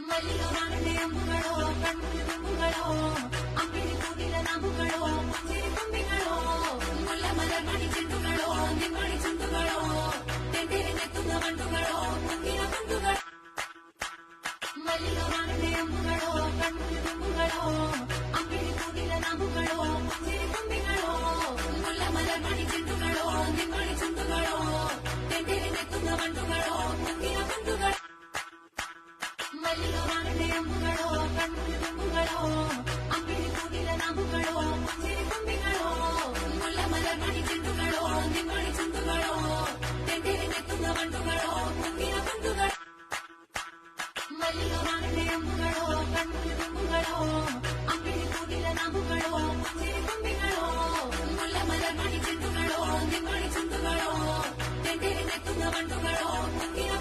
മല്ലികമാരുടെ അമ്പുകളോ കൺകുരുമ്പുകളോ അമ്പിളി കൂടില നാമ്പുകളോ പുഞ്ചിരി തുമ്പികളോ മുല്ലമലർമണി ചെണ്ടുകളോ നിന്മണി ചുണ്ടുകളോ തെണ്ടിനെത്തുന്ന വണ്ടുകളോ കുഞ്ഞിന വണ്ടുകൾ മല്ലികമാരുടെ അമ്പുകളോ കൺകുരുമ്പുകളോ അമ്പിളി കൂടില നാമ്പുകളോ പുഞ്ചിരി തുമ്പികളോ മുല്ലമലർമണി ചെണ്ടുകളോ നിന്മണി ചുണ്ടുകളോ തെണ്ടിനെത്തുന്ന വണ്ടുകളോ കുഞ്ഞിന വണ്ടുകൾ മല്ലികമാരുടെ അമ്പുകളോ കൺകുരുമ്പുകളോ അമ്പിളി കൂടില നാമ്പുകളോ പുഞ്ചിരി തുമ്പികളോ മുല്ലമലർമണി ചെണ്ടുകളോ നിന്മണി ചുണ്ടുകളോ തെണ്ടിനെത്തുന്ന വണ്ടുകളോ കുഞ്ഞിന വണ്ടുകൾ മല്ലികമാരുടെ അമ്പുകളോ കൺകുരുമ്പുകളോ അമ്പിളി കൂടില നാമ്പുകളോ പുഞ്ചിരി തുമ്പികളോ മുല്ലമലർമണി ചെണ്ടുകളോ നിന്മണി ചുണ്ടുകളോ തെണ്ടിനെത്തുന്ന വണ്ടുകളോ കുഞ്ഞിന